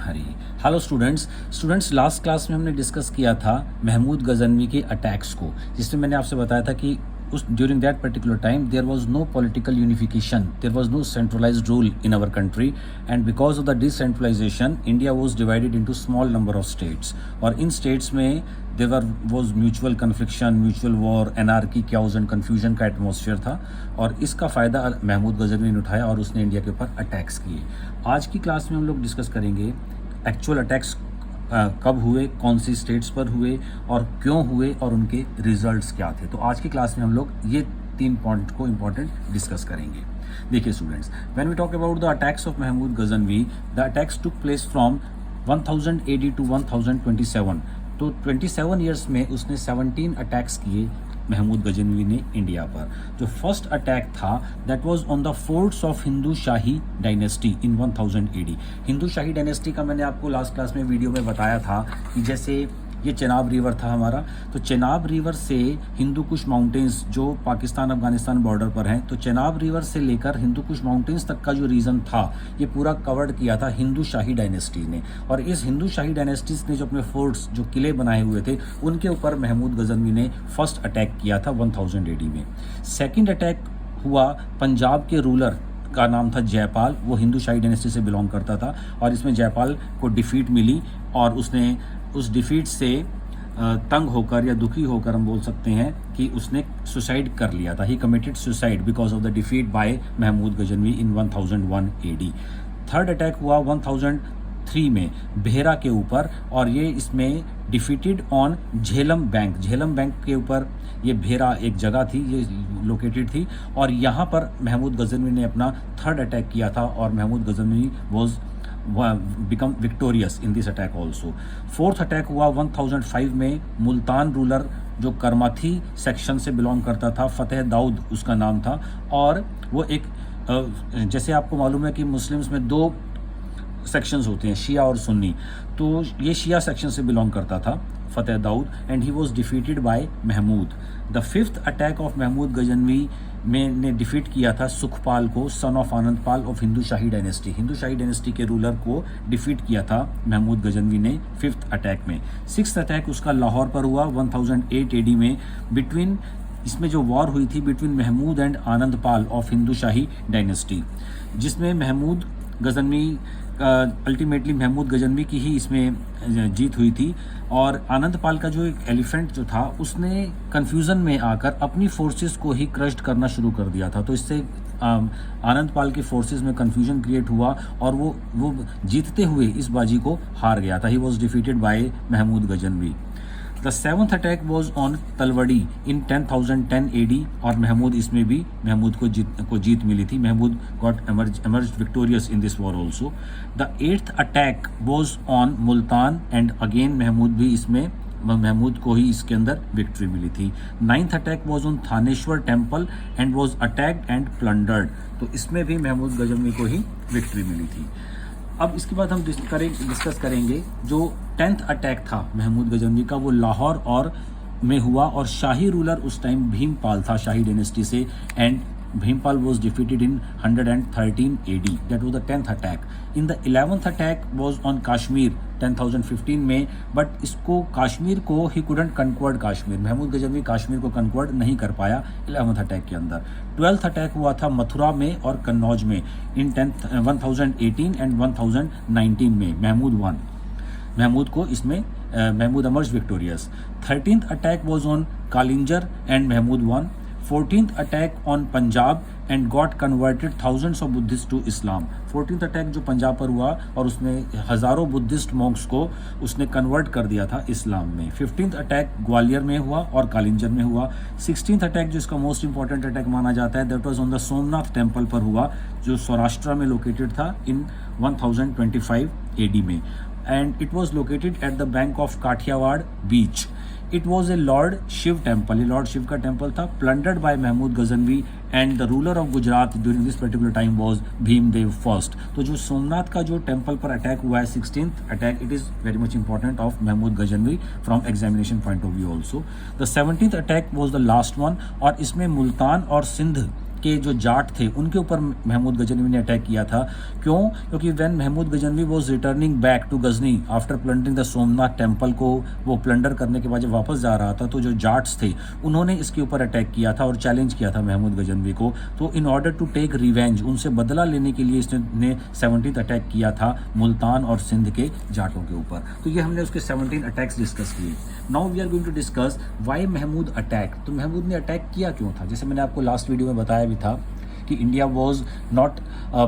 हरी। Hello students last class में हमने discuss किया था महमूद गजनवी के अटैक्स को, जिसमें मैंने आपसे बताया था कि उस during that particular time there was no political unification, there was no centralised rule in our country, and because of the decentralisation India was divided into small number of states, और इन स्टेट्स में there was mutual confliction, mutual war, anarchy, chaos and confusion का atmosphere था, और इसका फ़ायदा महमूद गजनवी ने उठाया और उसने इंडिया के ऊपर अटैक्स किए। आज की क्लास में हम लोग डिस्कस करेंगे एक्चुअल अटैक्स कब हुए, कौन सी स्टेट्स पर हुए और क्यों हुए, और उनके रिजल्ट्स क्या थे। तो आज की क्लास में हम लोग ये 3 पॉइंट को इम्पॉर्टेंट डिस्कस करेंगे। देखिए students, when we talk about the attacks of Mahmud Ghaznavi, the attacks took place from 1000 AD to 1027। तो 27 ईयर्स में उसने 17 अटैक्स किए महमूद गजनवी ने इंडिया पर। जो फर्स्ट अटैक था that was on the forts of Hindu Shahi dynasty in 1000 AD। Hindu Shahi dynasty का मैंने आपको लास्ट क्लास में वीडियो में बताया था कि जैसे ये चेनाब रिवर था हमारा, तो चेनाब रिवर से हिंदू कुश माउंटेन्स जो पाकिस्तान अफगानिस्तान बॉर्डर पर हैं, तो चेनाब रिवर से लेकर हिंदू कुश माउंटेन्स तक का जो रीजन था ये पूरा कवर्ड किया था हिंदू शाही डायनेस्टी ने। और इस हिंदू शाही डायनेस्टीज ने जो अपने फोर्ट्स, जो किले बनाए हुए थे, उनके ऊपर महमूद गजनवी ने फर्स्ट अटैक किया था 1000 AD में। सेकेंड अटैक हुआ पंजाब के रूलर का नाम था जयपाल, वो हिंदू शाही डायनेस्टी से बिलोंग करता था, और इसमें जयपाल को डिफीट मिली और उसने उस डिफीट से तंग होकर या दुखी होकर हम बोल सकते हैं कि उसने सुसाइड कर लिया था। He committed suicide because of the defeat by Mahmud Ghaznavi in 1001 AD। Third attack हुआ 1003 में बेहरा के ऊपर, और ये इसमें defeated on Jhelum bank. Jhelum bank के ऊपर ये बेहरा एक जगह थी, ये लोकेटेड थी, और यहाँ पर महमूद गजनवी ने अपना थर्ड अटैक किया था, और Mahmud Ghaznavi was become victorious in this attack also। Fourth attack हुआ 1005 में मुल्तान रूलर जो करमाथी सेक्शन से बिलोंग करता था, फतेह दाऊद उसका नाम था, और वो एक जैसे आपको मालूम है कि मुस्लिम्स में 2 सेक्शंस होते हैं, शिया और सुन्नी, तो ये शिया सेक्शन से बिलोंग करता था Fateh Daud, and he was defeated by Mahmud. The fifth attack of Mahmud Ghaznavi में ने डिफीट किया था सुखपाल को, son of Anand Pal of Hindu Shahi dynasty. Hindu Shahi dynasty के रूलर को डिफीट किया था महमूद गजनवी ने फिफ्थ अटैक में। सिक्स्थ अटैक उसका लाहौर पर हुआ 1008 AD में, बिटवीन इसमें जो वॉर हुई थी between Mahmud and Anand Pal of Hindu Shahi dynasty, जिसमें महमूद गजनवी अल्टीमेटली महमूद गजनवी की ही इसमें जीत हुई थी, और आनंद पाल का जो एक एलिफेंट जो था उसने कन्फ्यूज़न में आकर अपनी फोर्सेस को ही क्रश्ड करना शुरू कर दिया था। तो इससे आनंद पाल के फोर्सेस में कन्फ्यूजन क्रिएट हुआ, और वो जीतते हुए इस बाजी को हार गया था। He was defeated by Mahmud Ghaznavi. The seventh attack was on Talwadi in 1010 AD, और महमूद इसमें भी महमूद को जीत मिली थी। Mahmud got emerged victorious in this war also। The eighth attack was on Multan, and again Mahmud को ही इसके अंदर विक्ट्री मिली थी। Ninth attack was on Thaneshwar temple and was attacked and plundered, तो इसमें भी महमूद गजनवी को ही विक्ट्री मिली थी। अब इसके बाद हम डिस्कस करेंगे जो 10th अटैक था महमूद गजनवी का, वो लाहौर और में हुआ, और शाही रूलर उस टाइम भीमपाल था शाही डायनेस्टी से, and Bhimpal was defeated in 113 AD। That was the 10th attack। In the 11th attack was on Kashmir 10,015 में, बट इसको कश्मीर को ही couldn't conquer कश्मीर, महमूद गजनवी कश्मीर को कन्वर्ट नहीं कर पाया 11th अटैक के अंदर। 12th अटैक हुआ था मथुरा में और कन्नौज में इन 1018 एंड 1019 में, महमूद को इसमें Mahmud emerged victorious। 13th attack was on Kalinjar and Mahmud won। 14th attack on Punjab and got converted thousands of Buddhist to Islam. 14th attack जो पंजाब पर हुआ और उसने हज़ारों बुद्धिस्ट मॉन्क्स को उसने कन्वर्ट कर दिया था इस्लाम में। 15th अटैक ग्वालियर में हुआ और कालिंजर में हुआ। 16th अटैक जो इसका मोस्ट इंपॉर्टेंट अटैक माना जाता है, that was on the Somnath temple पर हुआ, जो सौराष्ट्र में लोकेटेड था इन 1025 AD में, and it was located at the bank of Kathiawar beach. It was a lord Shiv temple, ये लॉर्ड शिव का टेम्पल था, plundered by Mahmud Ghaznavi, and the ruler of Gujarat during this particular time was Bhimdev first. तो जो सोमनाथ का जो temple पर attack हुआ है 16th attack, it is very much important of Mahmud Ghaznavi from examination point of view also. The 17th attack was the last one, और इसमें मुल्तान और सिंध के जो जाट थे उनके ऊपर महमूद गजनवी ने अटैक किया था। क्यों? क्योंकि when Mahmud Ghaznavi was returning back to Ghazni after plundering the Somnath temple को वो प्लंडर करने के बाद जब वापस जा रहा था तो जो जाट्स थे उन्होंने इसके ऊपर अटैक किया था और चैलेंज किया था महमूद गजनवी को। तो in order to take revenge, उनसे बदला लेने के लिए इसने 17th अटैक किया था मुल्तान और सिंध के जाटों के ऊपर। तो ये हमने उसके 17 अटैक्स डिस्कस किए। Now we are going to discuss why Mahmud attack. तो महमूद ने अटैक किया क्यों था? जैसे मैंने आपको लास्ट वीडियो में बताया भी था कि India was not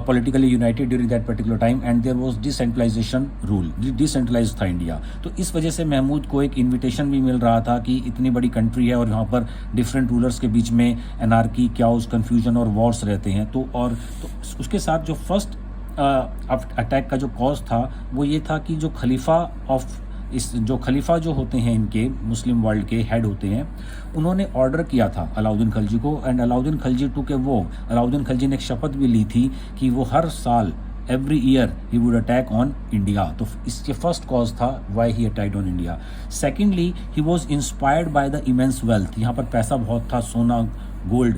politically united during that particular time and there was decentralisation rule, decentralise था इंडिया। तो इस वजह से महमूद को एक इन्विटेशन भी मिल रहा था कि इतनी बड़ी कंट्री है और यहाँ पर डिफरेंट रूलर्स के बीच में एनार्की, क्याओस, कन्फ्यूजन और वॉर्स रहते हैं। तो उसके साथ जो फर्स्ट अटैक का जो कॉज था वो ये था कि जो खलीफा जो होते हैं इनके मुस्लिम वर्ल्ड के हेड होते हैं, उन्होंने ऑर्डर किया था अलाउद्दीन खिलजी को एंड अलाउद्दीन खिलजी अलाउद्दीन खिलजी ने एक शपथ भी ली थी कि वो हर साल every year he would attack on India. तो इसके फर्स्ट कॉज था why he attacked on India. Secondly he was inspired by the immense wealth. यहाँ पर पैसा बहुत था, सोना, गोल्ड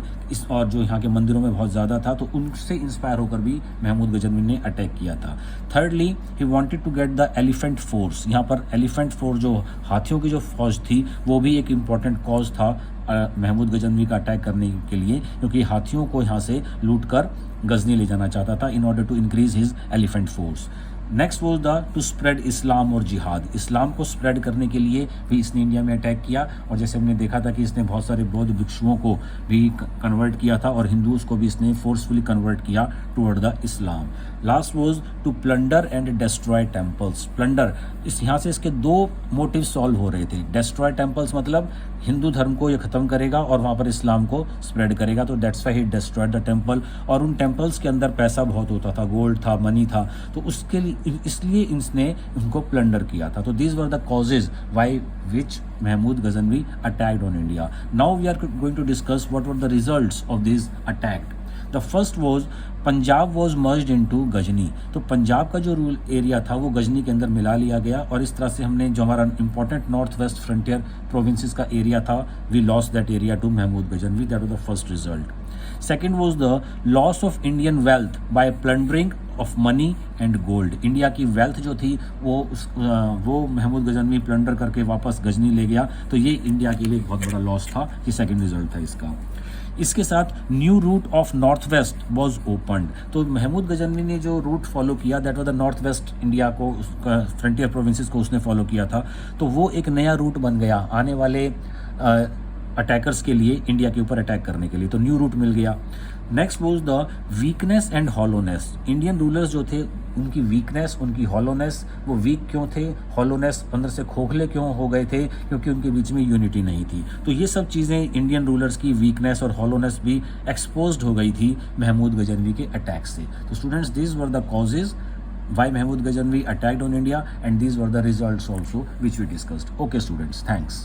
और जो यहाँ के मंदिरों में बहुत ज़्यादा था, तो उनसे इंस्पायर होकर भी महमूद गजनवी ने अटैक किया था। Thirdly he wanted to get the elephant force. यहाँ पर एलिफेंट फोर्स जो हाथियों की जो फौज थी वो भी एक इम्पॉर्टेंट कॉज था महमूद गजनवी का अटैक करने के लिए, क्योंकि हाथियों को यहाँ से लूट कर गजनी ले जाना चाहता था in order to increase his elephant force. Next was the to spread Islam और जिहाद। इस्लाम को स्प्रेड करने के लिए भी इसने इंडिया में अटैक किया और जैसे हमने देखा था कि इसने बहुत सारे बौद्ध भिक्षुओं को भी कन्वर्ट किया था और हिंदूज को भी इसने फोर्सफुली कन्वर्ट किया toward the Islam. Last was to plunder and destroy temples. Plunder, यहाँ से इसके दो मोटिव सॉल्व हो रहे थे। डिस्ट्रॉय टेम्पल्स मतलब हिंदू धर्म को ये खत्म करेगा और वहाँ पर इस्लाम को स्प्रेड करेगा, तो that's why he destroyed the temple. और उन टेम्पल्स के अंदर पैसा बहुत होता था, गोल्ड था, मनी था, तो उसके लिए इसलिए इसने उनको प्लंडर किया था। तो these were the causes by which Mahmud Ghaznavi attacked on India. Now we are going to discuss what were the results of this attack. The first was Punjab was merged into Ghazni. तो पंजाब का जो रूल एरिया था वो गजनी के अंदर मिला लिया गया और इस तरह से हमने जो हमारा important north west frontier provinces का एरिया था, we lost that area to Mahmud Ghaznavi. That was the first result. Second was the loss of Indian wealth by plundering of money and gold. India की वेल्थ जो थी वो Mahmood Ghaznavi plunder करके वापस गजनी ले गया, तो ये इंडिया के लिए एक बहुत बड़ा लॉस था। ये सेकेंड रिजल्ट था इसका। इसके साथ new root of north west was opened. तो महमूद गजनवी ने जो रूट फॉलो किया that was the north west India को, फ्रंटियर प्रोविंसेस को उसने फॉलो किया था, तो वो एक नया रूट बन गया आने वाले अटैकर्स के लिए, इंडिया के ऊपर अटैक करने के लिए, तो न्यू रूट मिल गया। Next was the weakness and hollowness. Indian rulers जो थे उनकी वीकनेस, उनकी हॉलोनेस, वो वीक क्यों थे, हॉलोनेस अंदर से खोखले क्यों हो गए थे, क्योंकि उनके बीच में यूनिटी नहीं थी। तो ये सब चीज़ें इंडियन रूलर्स की वीकनेस और हॉलोनेस भी एक्सपोज्ड हो गई थी महमूद गजनवी के अटैक से। तो students, these were the causes why Mahmud Ghazanvi attacked on India and these were the results also which we discussed. Okay students, thanks.